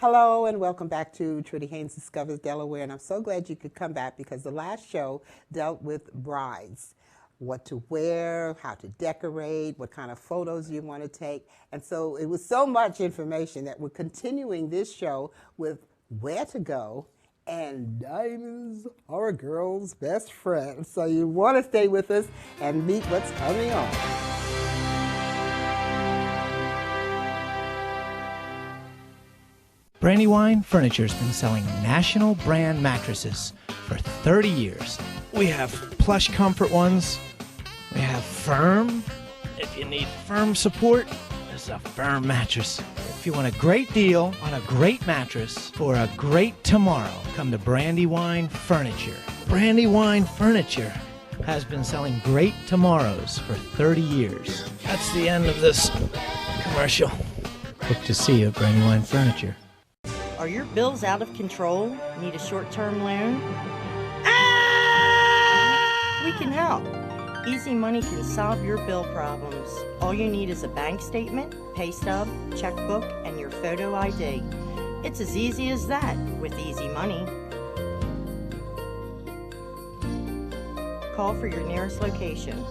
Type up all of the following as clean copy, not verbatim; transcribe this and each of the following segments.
Hello and welcome back to Trudy Haynes Discovers Delaware, and I'm so glad you could come back because the last show dealt with brides, what to wear, how to decorate, what kind of photos you want to take, and so it was so much information that we're continuing this show with where to go, and diamonds are a girl's best friend. So you want to stay with us and meet what's coming on. Brandywine Furniture's been selling national brand mattresses for 30 years. We have plush comfort ones. We have firm. If you need firm support, this is a firm mattress. If you want a great deal on a great mattress for a great tomorrow, come to Brandywine Furniture. Brandywine Furniture has been selling great tomorrows for 30 years. That's the end of this commercial. Hope to see you at Brandywine Furniture. Are your bills out of control? Need a short-term loan? We can help. Easy Money can solve your bill problems. All you need is a bank statement, pay stub, checkbook, and your photo ID. It's as easy as that with Easy Money. Call for your nearest location.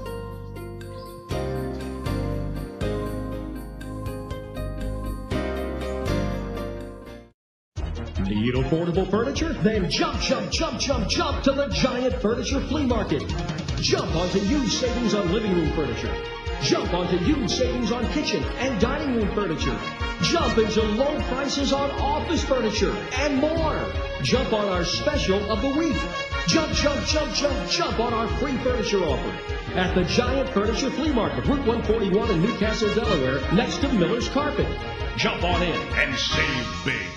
Need affordable furniture? Then jump to the Giant Furniture Flea Market. Jump onto huge savings on living room furniture. Jump onto huge savings on kitchen and dining room furniture. Jump into low prices on office furniture and more. Jump on our special of the week. Jump on our free furniture offer at the Giant Furniture Flea Market, Route 141 in Newcastle, Delaware, next to Miller's Carpet. Jump on in and save big.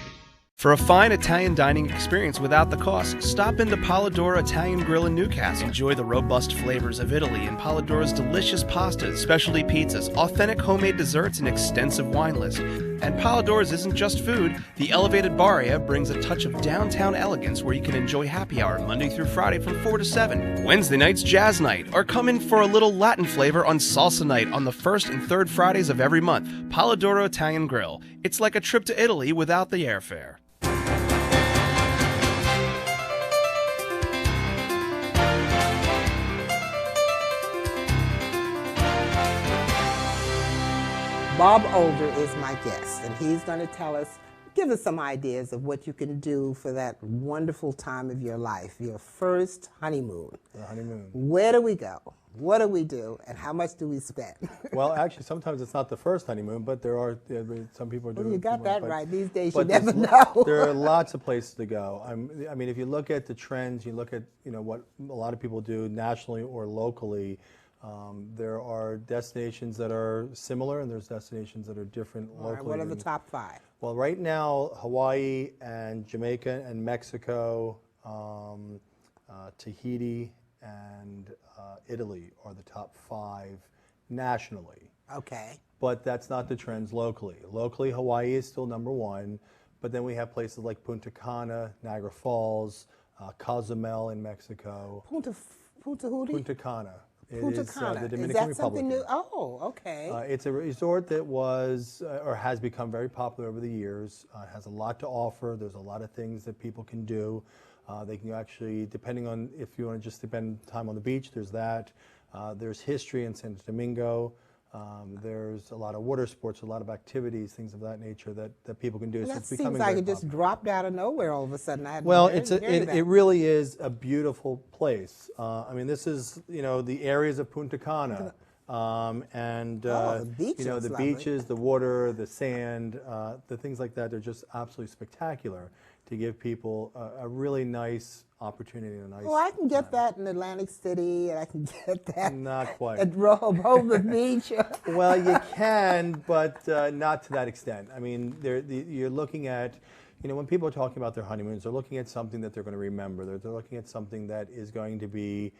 For a fine Italian dining experience without the cost, stop into Polidoro Italian Grill in Newcastle. Enjoy the robust flavors of Italy and Polidoro's delicious pastas, specialty pizzas, authentic homemade desserts, and extensive wine list. And Polidoro's isn't just food. The elevated bar area brings a touch of downtown elegance where you can enjoy happy hour Monday through Friday from 4 to 7. Wednesday night's jazz night, or come in for a little Latin flavor on salsa night on the first and third Fridays of every month. Polidoro Italian Grill. It's like a trip to Italy without the airfare. Bob Older is my guest, and he's going to give us some ideas of what you can do for that wonderful time of your life, your first honeymoon. The honeymoon. Where do we go? What do we do? And how much do we spend? Well, actually, sometimes it's not the first honeymoon, but some people are doing. Well, you got that right. These days, you never know. There are lots of places to go. I mean, if you look at the trends, you look at what a lot of people do nationally or locally. There are destinations that are similar, and there's destinations that are different locally. All right, what are the top 5? Well, right now, Hawaii and Jamaica and Mexico, Tahiti and Italy are the top 5 nationally. Okay. But that's not the trends locally. Locally, Hawaii is still number 1, but then we have places like Punta Cana, Niagara Falls, Cozumel in Mexico. Punta Cana. Punta Cana. The Dominican Is that Republic. something new? Oh, okay. It's a resort that was or has become very popular over the years. It has a lot to offer. There's a lot of things that people can do. They can actually, depending on if you want to just spend time on the beach, there's that. There's history in Santo Domingo. There's a lot of water sports, a lot of activities, things of that nature that people can do. Well, so that it's becoming seems like very it just popular. dropped out of nowhere all of a sudden. I Well, hadn't heard it really is a beautiful place. I mean, this is the areas of Punta Cana, and the beaches, the beaches, the water, the sand, the things like that. They're just absolutely spectacular to give people a really nice opportunity. Well, I can get that in Atlantic City, and I can get that Not quite. at Rehoboth Beach. Well, you can, but not to that extent. I mean, you're looking at, when people are talking about their honeymoons, they're looking at something that they're going to remember. They're looking at something that is going to be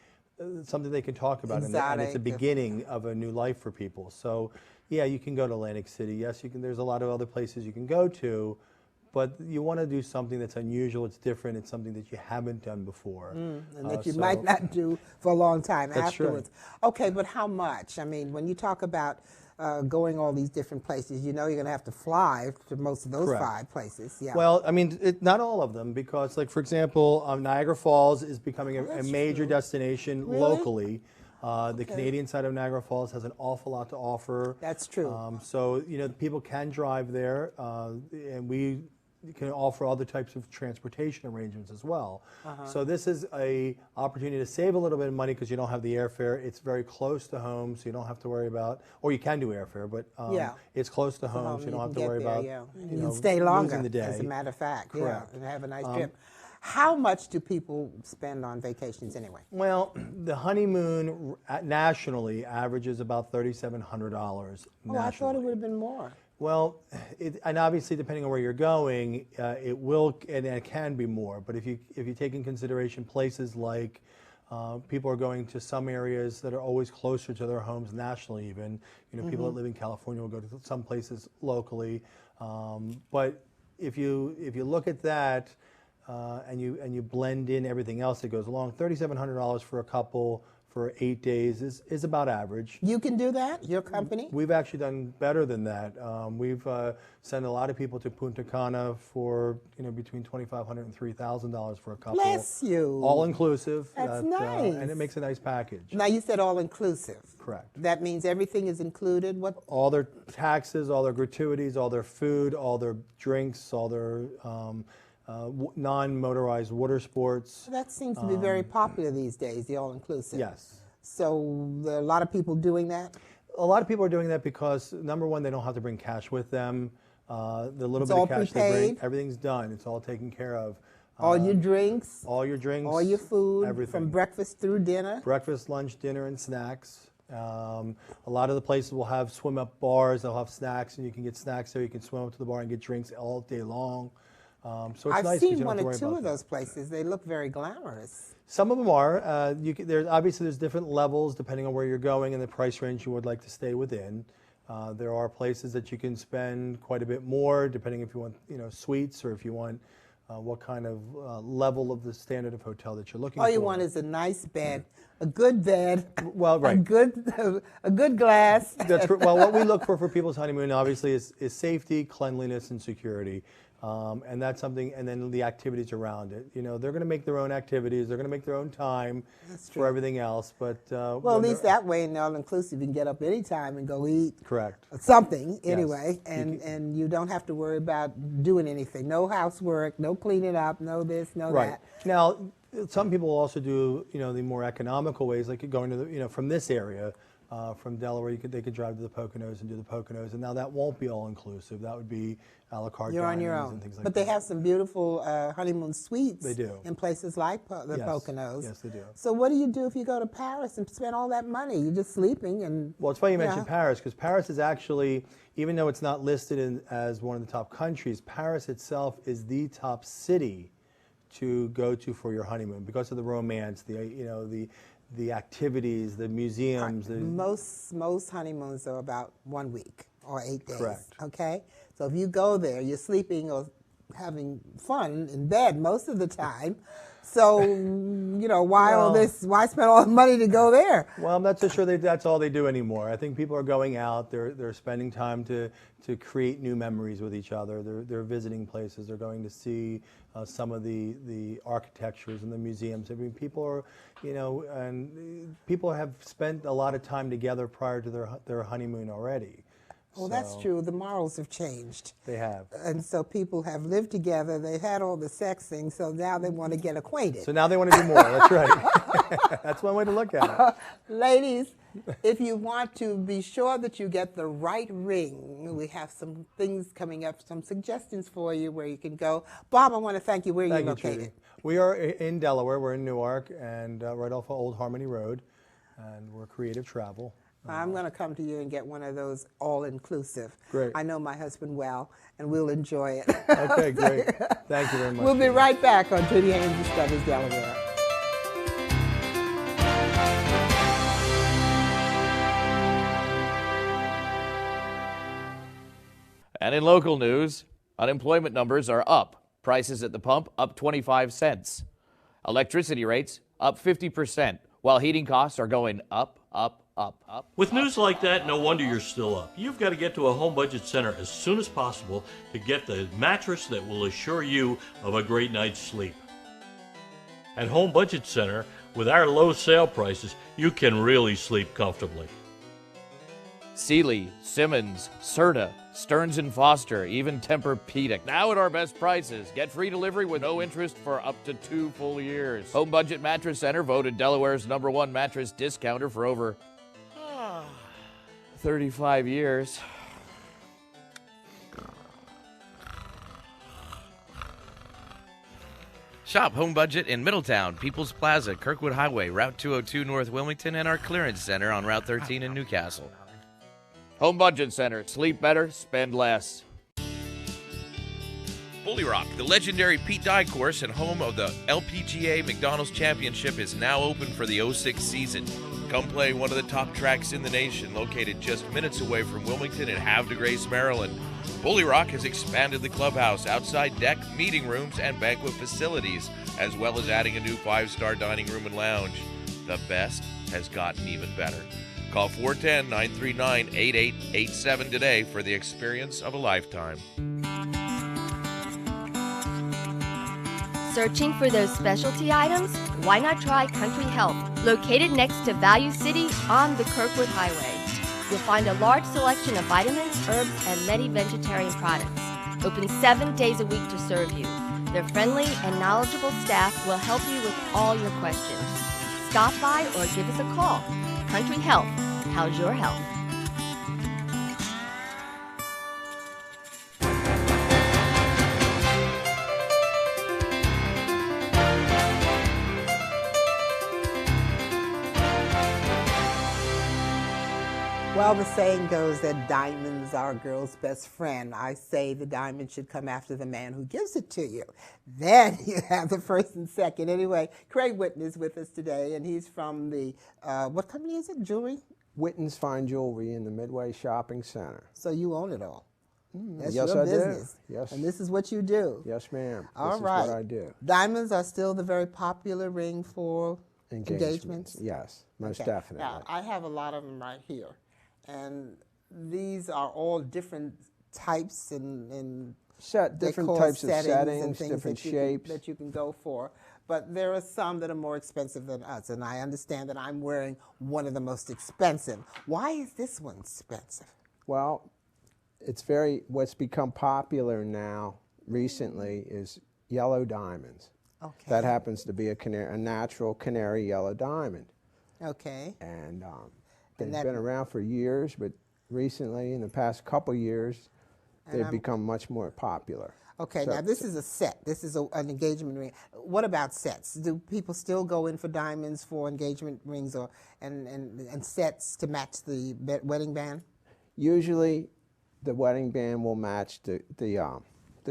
something they can talk about, and it's a beginning of a new life for people. So, yeah, you can go to Atlantic City. Yes, you can. There's a lot of other places you can go to, but you want to do something that's unusual, it's different, it's something that you haven't done before. And that you might not do for a long time That's afterwards. Right. Okay, but how much? I mean, when you talk about going all these different places, you know you're going to have to fly to most of those Correct. 5 places. Yeah. Well, I mean, not all of them, because, like, for example, Niagara Falls is becoming a major destination locally. The Canadian side of Niagara Falls has an awful lot to offer. That's true. So, you know, people can drive there, and we can offer other types of transportation arrangements as well. So this is a opportunity to save a little bit of money because you don't have the airfare. It's very close to home, so you don't have to worry about, or you can do airfare, but it's close to home, so you don't have to worry about, you you can know, stay longer, losing the day. as a matter of fact. Correct. Yeah, and have a nice trip. How much do people spend on vacations anyway? Well, the honeymoon nationally averages about $3,700 nationally. Oh, I thought it would have been more. Well, and obviously depending on where you're going, it will, and it can be more. But if you take in consideration places like people are going to some areas that are always closer to their homes nationally, even, you know, people that live in California will go to some places locally. But if you look at that and you blend in everything else that goes along, $3,700 for a couple for 8 days is about average. You can do that, your company? We've actually done better than that. We've sent a lot of people to Punta Cana for, you know, between $2,500 and $3,000 for a couple. Bless you. All inclusive. That's nice. And it makes a nice package. Now you said all inclusive. Correct. That means everything is included. What? All their taxes, all their gratuities, all their food, all their drinks, all their non-motorized water sports. That seems to be very popular these days, the all inclusive. Yes. So there are a lot of people doing that. A lot of people are doing that because, number one, they don't have to bring cash with them. The little It's bit all of cash they bring, prepaid? everything's done. It's all taken care of. All your drinks, All your drinks, all your food, everything. from breakfast through dinner. Breakfast, lunch, dinner, and snacks. A lot of the places will have swim-up bars. They'll have snacks, and you can get snacks there. You can swim up to the bar and get drinks all day long. So it's I've nice 'cause seen you don't one have to or worry two about of that. those places. They look very glamorous. Some of them are. There's obviously there's different levels depending on where you're going and the price range you would like to stay within. There are places that you can spend quite a bit more, depending if you want, you know, suites, or if you want what kind of level of the standard of hotel that you're looking for. All you want is a nice bed, a good bed, Well, right. a good glass. That's well, what we look for people's honeymoon obviously is safety, cleanliness, and security. And that's something, and then the activities around it. You know, they're going to make their own activities. They're going to make their own time for everything else. But Well, at least that way in all-inclusive, you can get up anytime and go eat correct. something anyway, and you don't have to worry about doing anything. No housework, no cleaning up, no this, no Right. that. Now, some people also do, you know, the more economical ways, like going to the, you know, from this area, from Delaware, they could drive to the Poconos and do the Poconos, and now that won't be all inclusive. That would be a la carte You're on your dinings own. and things like But that. they have some beautiful honeymoon suites They do. in places like the Yes. Poconos. Yes, they do. So what do you do if you go to Paris and spend all that money? You're just sleeping and... Well, it's funny you mentioned Yeah. Paris, because Paris is actually, even though it's not listed as one of the top countries, Paris itself is the top city to go to for your honeymoon because of the romance, the activities, the museums. Most honeymoons are about 1 week or 8 days. Correct. Okay? So if you go there, you're sleeping or having fun in bed most of the time. So, you know, why spend all the money to go there? Well, I'm not so sure that's all they do anymore. I think people are going out, they're spending time to create new memories with each other. They're visiting places, they're going to see some of the architectures and the museums. I mean, people are, you know, and people have spent a lot of time together prior to their honeymoon already. Well, that's true. The morals have changed. They have. And so people have lived together. They've had all the sex things, so now they want to get acquainted. So now they want to do more. That's right. That's one way to look at it. Ladies, if you want to be sure that you get the right ring, we have some things coming up, some suggestions for you where you can go. Bob, I want to thank you. Where are you located? Trudy. We are in Delaware. We're in Newark, and right off of Old Harmony Road, and we're Creative Travel. I'm going to come to you and get one of those all-inclusive. Great. I know my husband well, and we'll enjoy it. Okay, great. Thank you very much. We'll be right back on Trudy Haynes Discovers Delaware. And in local news, unemployment numbers are up. Prices at the pump up 25 cents. Electricity rates up 50%, while heating costs are going up, up, up. With news like that, no wonder you're still up. You've got to get to a home budget center as soon as possible to get the mattress that will assure you of a great night's sleep. At Home Budget Center, with our low sale prices, you can really sleep comfortably. Sealy, Simmons, Serta, Stearns & Foster, even Tempur-Pedic. Now at our best prices. Get free delivery with no interest for up to 2 full years. Home Budget Mattress Center, voted Delaware's #1 mattress discounter for over 35 years. Shop Home Budget in Middletown, People's Plaza, Kirkwood Highway, Route 202 North Wilmington, and our clearance center on Route 13 in Newcastle. Home Budget Center. Sleep better, spend less. Bully Rock, the legendary Pete Dye course and home of the LPGA McDonald's Championship, is now open for the '06 season. Come play one of the top tracks in the nation, located just minutes away from Wilmington and Havre de Grace, Maryland. Bully Rock has expanded the clubhouse, outside deck, meeting rooms, and banquet facilities, as well as adding a new 5-star dining room and lounge. The best has gotten even better. Call 410-939-8887 today for the experience of a lifetime. Searching for those specialty items? Why not try Country Health, located next to Value City on the Kirkwood Highway. You'll find a large selection of vitamins, herbs, and many vegetarian products. Open 7 days a week to serve you. Their friendly and knowledgeable staff will help you with all your questions. Stop by or give us a call. Country Health. How's your health? Well, the saying goes that diamonds are a girl's best friend. I say the diamond should come after the man who gives it to you. Then you have the first and second. Anyway, Craig Witten is with us today, and he's from the, what company is it, jewelry? Witten's Fine Jewelry in the Midway Shopping Center. So you own it all. That's yes, your I business. do. Yes. And this is what you do. Yes, ma'am. All this right. is what I do. Diamonds are still the very popular ring for engagements? Yes, most Okay. definitely. Now, I have a lot of them right here. And these are all different types and Different decor types of and settings, things different that shapes. that you can go for. But there are some that are more expensive than us, and I understand that I'm wearing one of the most expensive. Why is this one expensive? Well, what's become popular now recently is yellow diamonds. Okay. That happens to be a natural canary yellow diamond. Okay. And they've been around for years, but recently, in the past couple years, they've become much more popular. Okay, now this is a set. This is an engagement ring. What about sets? Do people still go in for diamonds for engagement rings and sets to match the wedding band? Usually, the wedding band will match the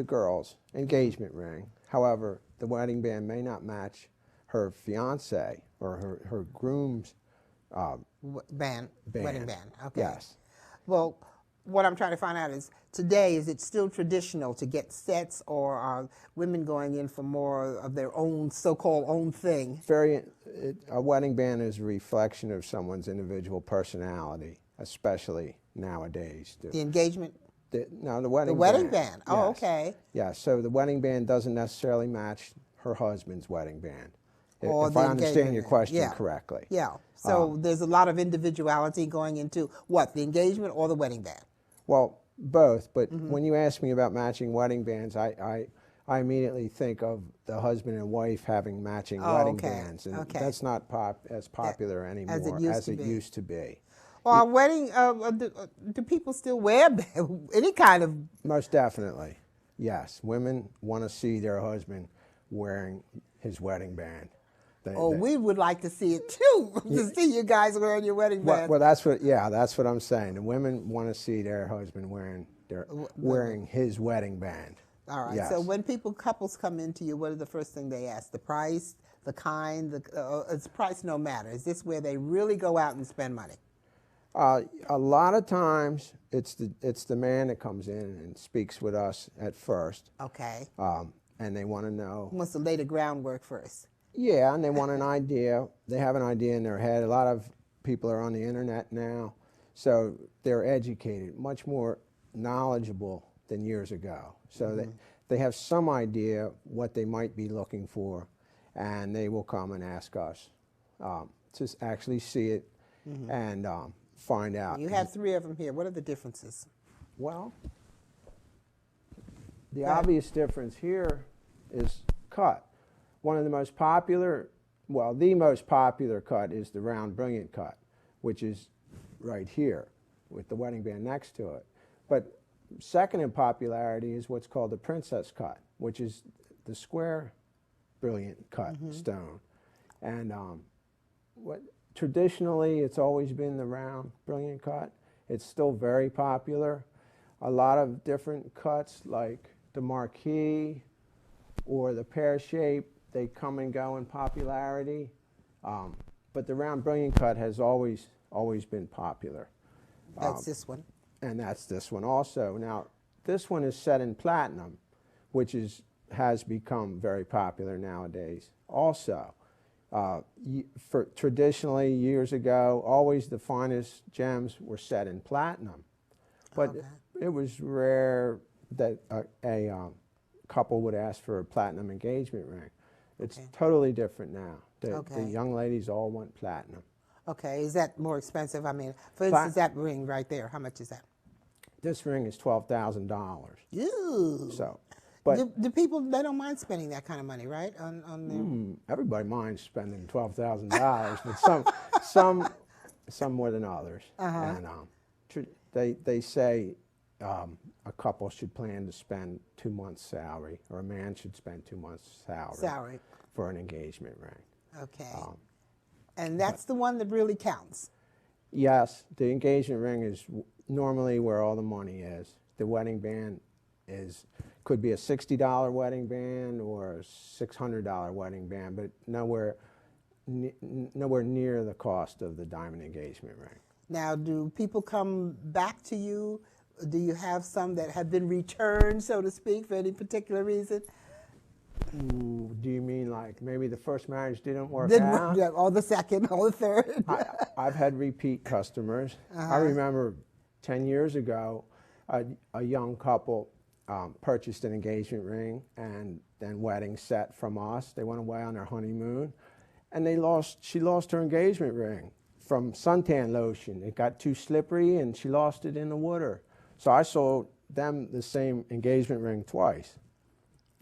girl's engagement ring. However, the wedding band may not match her fiance or her groom's wedding band. Okay. Yes. Well, what I'm trying to find out is today, is it still traditional to get sets, or are women going in for more of their own so-called own thing? A wedding band is a reflection of someone's individual personality, especially nowadays. The engagement? The wedding band. The wedding band. Oh, Yes. okay. Yeah, so the wedding band doesn't necessarily match her husband's wedding band. Or if the I understand engagement your ring. question correctly. Yeah. So there's a lot of individuality going into what, the engagement or the wedding band? Well, both. But when you ask me about matching wedding bands, I immediately think of the husband and wife having matching wedding bands, and that's not as popular anymore as it used to be. Well, do people still wear any kind of? Most definitely, yes. Women want to see their husband wearing his wedding band. We would like to see it too, to see you guys wearing your wedding band. Well, that's what I'm saying. The women want to see their husband wearing his wedding band. All right. Yes. So when couples come into you, what are the first thing they ask? The price, the kind, is price no matter? Is this where they really go out and spend money? A lot of times, it's the man that comes in and speaks with us at first. Okay. And they want to know. Wants to lay the groundwork first. Yeah, and they want an idea. They have an idea in their head. A lot of people are on the internet now, so they're educated, much more knowledgeable than years ago. So they have some idea what they might be looking for, and they will come and ask us to actually see it and find out. You have 3 of them here. What are the differences? Well, the obvious difference here is cut. One of the most popular, well, the most popular cut is the round brilliant cut, which is right here with the wedding band next to it. But second in popularity is what's called the princess cut, which is the square brilliant cut stone. And traditionally, it's always been the round brilliant cut. It's still very popular. A lot of different cuts like the marquee or the pear shape, they come and go in popularity. But the round brilliant cut has always been popular. That's this one. And that's this one also. Now, this one is set in platinum, which has become very popular nowadays also. Traditionally, years ago, always the finest gems were set in platinum. But it was rare that a couple would ask for a platinum engagement ring. It's totally different now. The young ladies all want platinum. Okay, is that more expensive? I mean, for instance, that ring right there, how much is that? This ring is $12,000. Ew. So, but the people, they don't mind spending that kind of money, right? On everybody minds spending $12,000, but some more than others. And they say a couple should plan to spend 2 months' salary, or a man should spend 2 months' salary for an engagement ring. Okay. And that's the one that really counts. Yes, the engagement ring is normally where all the money is. The wedding band could be a $60 wedding band or a $600 wedding band, but nowhere near the cost of the diamond engagement ring. Now, do people come back to you? Do you have some that have been returned, so to speak, for any particular reason? Ooh, do you mean like maybe the first marriage didn't work out? out? Or the second, or the third? I've had repeat customers. I remember 10 years ago, a young couple purchased an engagement ring and then wedding set from us. They went away on their honeymoon, and she lost her engagement ring from suntan lotion. It got too slippery, and she lost it in the water. So I sold them the same engagement ring twice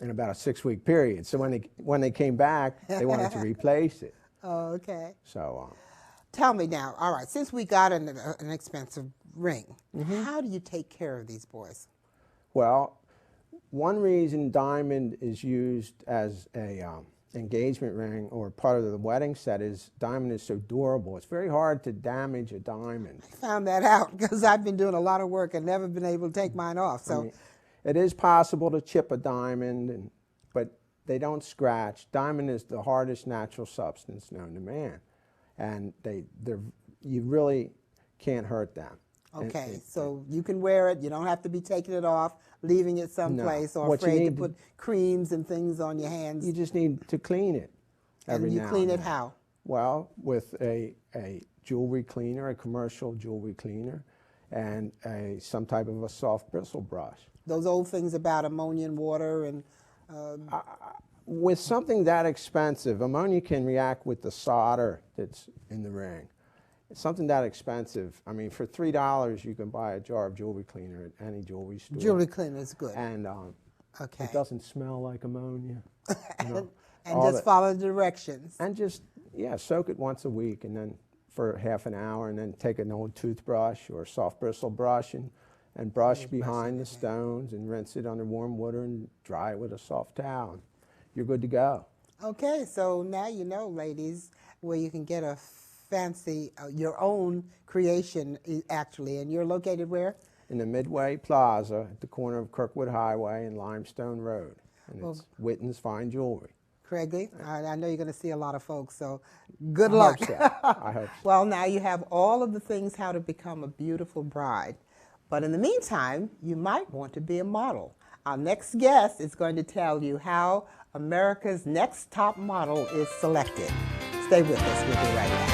in about a 6-week period. So when they came back, they wanted to replace it. Oh, okay. So tell me now, all right, since we got an expensive ring, how do you take care of these boys? Well, one reason diamond is used as a engagement ring or part of the wedding set is diamond is so durable. It's very hard to damage a diamond. I found that out because I've been doing a lot of work and never been able to take mine off. So. I mean, it is possible to chip a diamond, but they don't scratch. Diamond is the hardest natural substance known to man, and you really can't hurt them. Okay, so you can wear it. You don't have to be taking it off, leaving it someplace, or afraid to put creams and things on your hands. You just need to clean it every now and then. And you clean it how? Well, with a jewelry cleaner, a commercial jewelry cleaner, and some type of a soft bristle brush. Those old things about ammonia and water and... with something that expensive, ammonia can react with the solder that's in the ring. It's something that expensive. I mean, for $3, you can buy a jar of jewelry cleaner at any jewelry store. Jewelry cleaner is good. And it doesn't smell like ammonia. And just follow the directions. And just, soak it once a week, and then for half an hour, and then take an old toothbrush or a soft bristle brush and brush behind the stones and rinse it under warm water and dry it with a soft towel. And you're good to go. Okay, so now you know, ladies, where you can get a fancy, your own creation, actually. And you're located where? In the Midway Plaza at the corner of Kirkwood Highway and Limestone Road. And it's Witten's Fine Jewelry. Craigie, I know you're going to see a lot of folks, so good luck. I hope so. Well, now you have all of the things how to become a beautiful bride. But in the meantime, you might want to be a model. Our next guest is going to tell you how America's Next Top Model is selected. Stay with us. We'll be right back.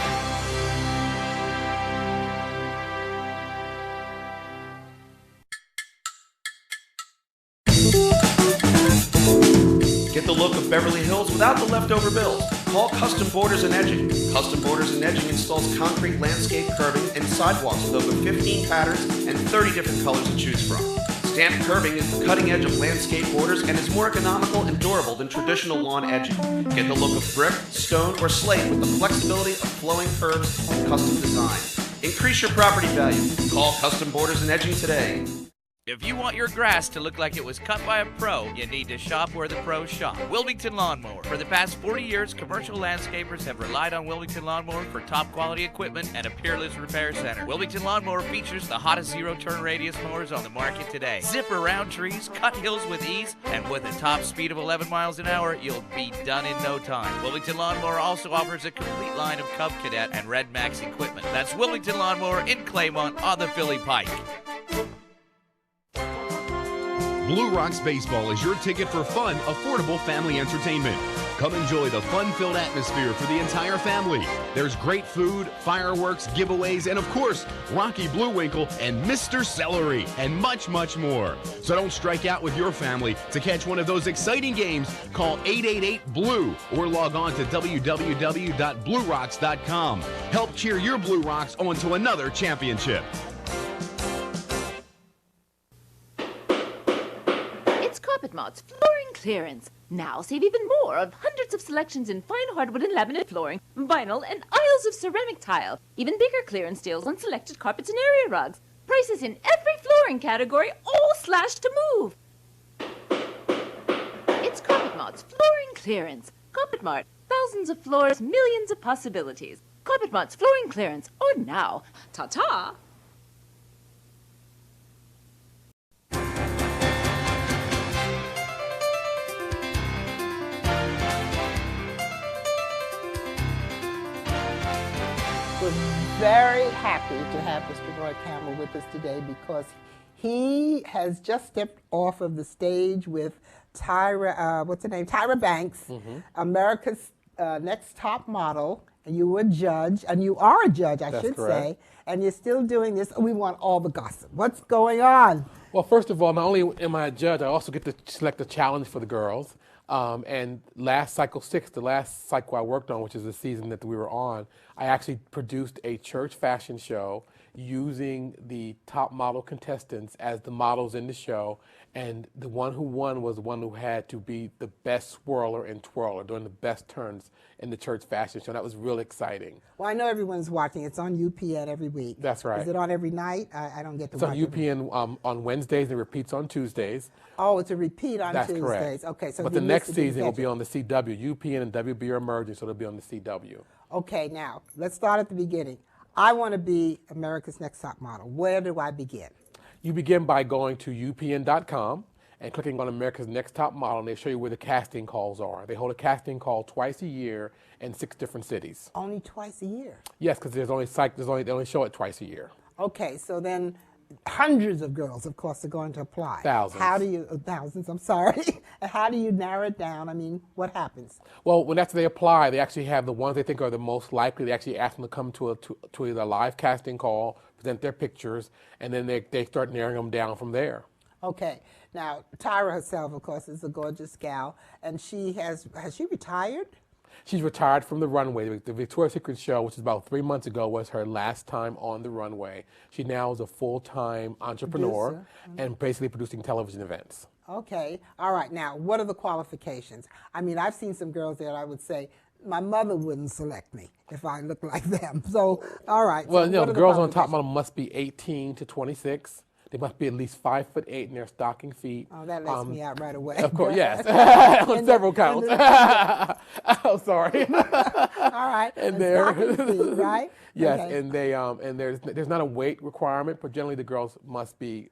Get the look of Beverly Hills without the leftover bills. Call Custom Borders and Edging. Custom Borders and Edging installs concrete landscape curving and sidewalks with over 15 patterns and 30 different colors to choose from. Stamped curving is the cutting edge of landscape borders and is more economical and durable than traditional lawn edging. Get the look of brick, stone, or slate with the flexibility of flowing curves and custom design. Increase your property value. Call Custom Borders and Edging today. If you want your grass to look like it was cut by a pro, you need to shop where the pros shop. Wilmington Lawnmower. For the past 40 years, commercial landscapers have relied on Wilmington Lawnmower for top quality equipment and a peerless repair center. Wilmington Lawnmower features the hottest zero-turn radius mowers on the market today. Zip around trees, cut hills with ease, and with a top speed of 11 miles an hour, you'll be done in no time. Wilmington Lawnmower also offers a complete line of Cub Cadet and Red Max equipment. That's Wilmington Lawnmower in Claymont on the Philly Pike. Blue Rocks Baseball is your ticket for fun, affordable family entertainment. Come enjoy the fun-filled atmosphere for the entire family. There's great food, fireworks, giveaways, and of course, Rocky Bluewinkle and Mr. Celery, and much, much more. So don't strike out with your family. To catch one of those exciting games, call 888-BLUE or log on to www.bluerocks.com. Help cheer your Blue Rocks on to another championship. Carpetmart's flooring clearance. Now save even more of hundreds of selections in fine hardwood and laminate flooring, vinyl, and aisles of ceramic tile. Even bigger clearance deals on selected carpets and area rugs. Prices in every flooring category, all slashed to move. It's Carpetmart's flooring clearance. Carpetmart. Thousands of floors, millions of possibilities. Carpetmart's flooring clearance. Or now. Ta-ta! We're very happy to have Mr. Roy Campbell with us today because he has just stepped off of the stage with Tyra, what's her name? Tyra Banks, America's Next Top Model, and you were a judge, and you are a judge, I should say, and you're still doing this. We want all the gossip. What's going on? Well, first of all, not only am I a judge, I also get to select a challenge for the girls. And last cycle 6, the last cycle I worked on, which is the season that we were on, I actually produced a church fashion show using the top model contestants as the models in the show. And the one who won was the one who had to be the best swirler and twirler, doing the best turns in the church fashion show. That was real exciting. Well, I know everyone's watching. It's on UPN every week. That's right. Is it on every night? I don't get to watch it. It's on UPN on Wednesdays and repeats on Tuesdays. Oh, it's a repeat on That's Tuesdays. Correct. Okay, so but the next season will be on the CW. UPN and WB are merging, so it'll be on the CW. Okay, now, let's start at the beginning. I want to be America's Next Top Model. Where do I begin? You begin by going to upn.com and clicking on America's Next Top Model, and they show you where the casting calls are. They hold a casting call twice a year in 6 different cities. Only twice a year? Yes, because they only show it twice a year. Okay, so then hundreds of girls, of course, are going to apply. Thousands. How do you, thousands, I'm sorry. How do you narrow it down? I mean, what happens? Well, when after they apply, they actually have the ones they think are the most likely. They actually ask them to come to either a live casting call, present their pictures, and then they start narrowing them down from there. Okay. Now, Tyra herself, of course, is a gorgeous gal, and has she retired? She's retired from the runway. The Victoria's Secret show, which is about 3 months ago, was her last time on the runway. She now is a full-time entrepreneur and basically producing television events. Okay. All right. Now, what are the qualifications? I mean, I've seen some girls there, I would say, my mother wouldn't select me if I looked like them. So, all right. Well, so you know, the girls on Top Model must be 18 to 26. They must be at least 5'8" in their stocking feet. Oh, that lets me out right away. Of course, yes. On several counts. Oh, sorry. All right. And stocking feet, right? Yes, okay. and there's not a weight requirement, but generally the girls must be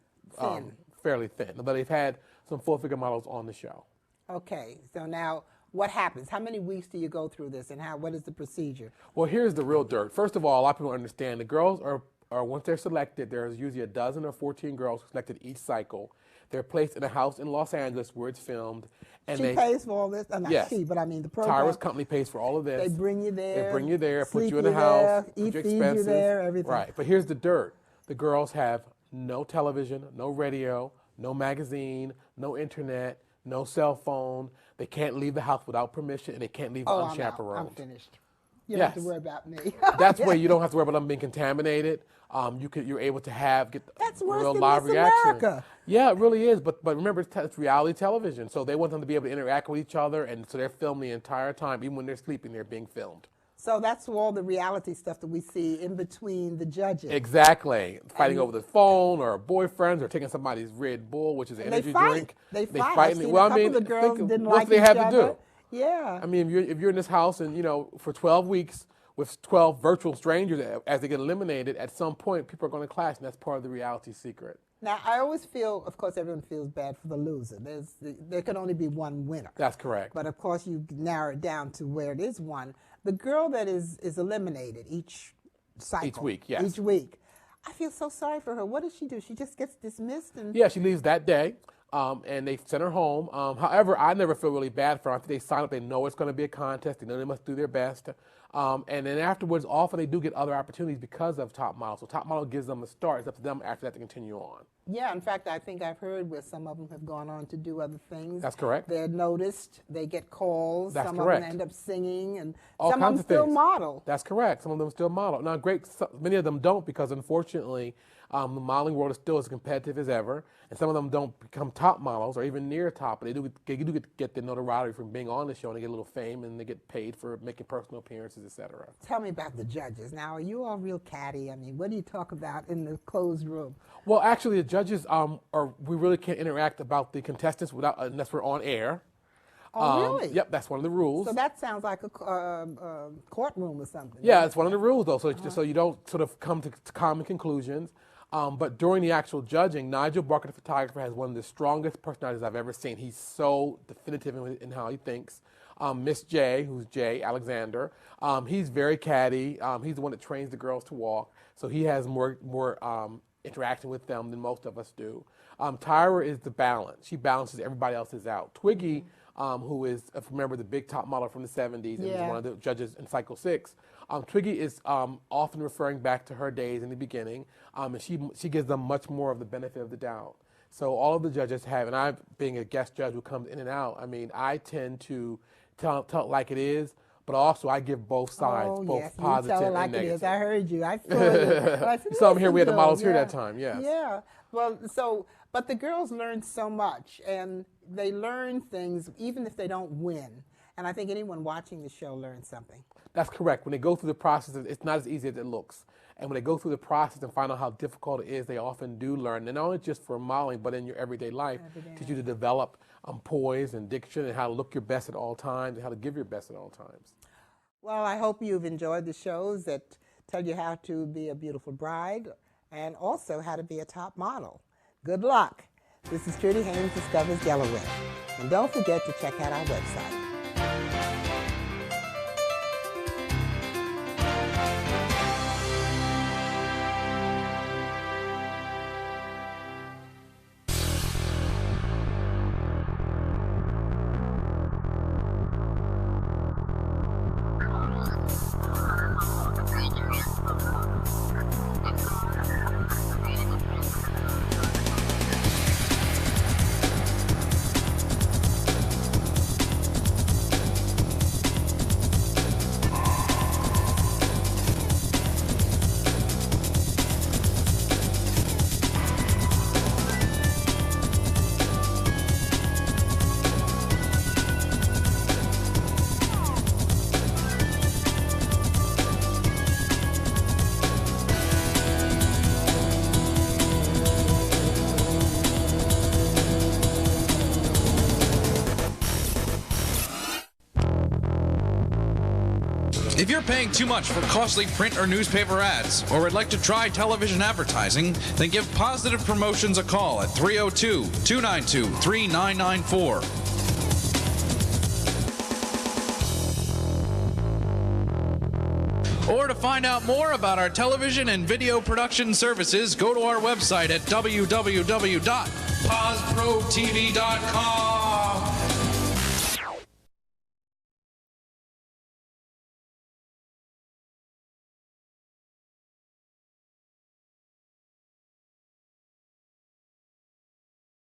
fairly thin. But they've had some full-figure models on the show. Okay. So now, what happens? How many weeks do you go through this, and what is the procedure? Well, here's the real dirt. First of all, a lot of people understand the girls are once they're selected, there's usually a dozen or 14 girls selected each cycle. They're placed in a house in Los Angeles where it's filmed. And she pays for all this? Yes. She, but I mean the program. Tyra's company pays for all of this. They bring you there. They bring you there, put you in the a house, eat, put your feed expenses. you there, everything. Right, but here's the dirt. The girls have no television, no radio, no magazine, no internet, no cell phone. They can't leave the house without permission, and they can't leave unchaperoned. I'm finished. You don't have to worry about me. That's where you don't have to worry about them being contaminated. You're able to get That's a worse real than live Miss reaction. America. Yeah, it really is. But remember, it's reality television, so they want them to be able to interact with each other, and so they're filmed the entire time. Even when they're sleeping, they're being filmed. So that's all the reality stuff that we see in between the judges. Exactly. Fighting over the phone, or boyfriends, or taking somebody's Red Bull, which is an energy drink. They fight. I've seen well, a couple I mean, of girls didn't what like they each have other. to do. Yeah. I mean, if you're in this house and, for 12 weeks with 12 virtual strangers, as they get eliminated, at some point people are going to clash, and that's part of the reality secret. Now, I always feel, of course, everyone feels bad for the loser. There can only be one winner. That's correct. But of course, you narrow it down to where it is one. The girl that is eliminated each cycle. Each week, yes. Each week. I feel so sorry for her. What does she do? She just gets dismissed? Yeah, she leaves that day, and they send her home. However, I never feel really bad for her. After they sign up, they know it's going to be a contest. They know they must do their best. And then afterwards, often they do get other opportunities because of Top Model. So Top Model gives them a start. It's up to them after that to continue on. Yeah, in fact, I think I've heard where some of them have gone on to do other things. That's correct. They're noticed. They get calls. That's some correct. of them end up singing, and All some kinds of them still things. model. That's correct. Some of them still model. Now, many of them don't, because unfortunately, the modeling world is still as competitive as ever, and some of them don't become top models or even near top, but they do get the notoriety from being on the show, and they get a little fame, and they get paid for making personal appearances, etc. Tell me about the judges. Now, are you all real catty? I mean, what do you talk about in the closed room? Well, actually, the judges we really can't interact about the contestants unless we're on air. Oh, really? Yep, that's one of the rules. So that sounds like a courtroom or something. Yeah, it's one of the rules, though, so you don't sort of come to common conclusions. But during the actual judging, Nigel Barker, the photographer, has one of the strongest personalities I've ever seen. He's so definitive in how he thinks. Miss J, who's Jay Alexander, he's very catty. He's the one that trains the girls to walk, so he has more interaction with them than most of us do. Tyra is the balance. She balances everybody else's out. Twiggy, who is, remember, the big top model from the 70s and is one of the judges in Cycle 6. Twiggy is often referring back to her days in the beginning, and she gives them much more of the benefit of the doubt. So all of the judges have, and I, being a guest judge who comes in and out, I mean, I tend to tell it like it is, but also I give both sides, both positive you tell it like and negative. It is. I heard you. I saw you. So I'm here. We had the models here that time. Yes. Yeah. Well, but the girls learn so much, and they learn things even if they don't win. And I think anyone watching the show learns something. That's correct. When they go through the process, it's not as easy as it looks. And when they go through the process and find out how difficult it is, they often do learn, and not only just for modeling, but in your everyday life, teach you to develop poise and diction and how to look your best at all times and how to give your best at all times. Well, I hope you've enjoyed the shows that tell you how to be a beautiful bride and also how to be a top model. Good luck. This is Trudy Haynes Discovers Delaware. And don't forget to check out our website. If you're paying too much for costly print or newspaper ads, or would like to try television advertising, then give Positive Promotions a call at 302-292-3994. Or to find out more about our television and video production services, go to our website at www.posprotv.com.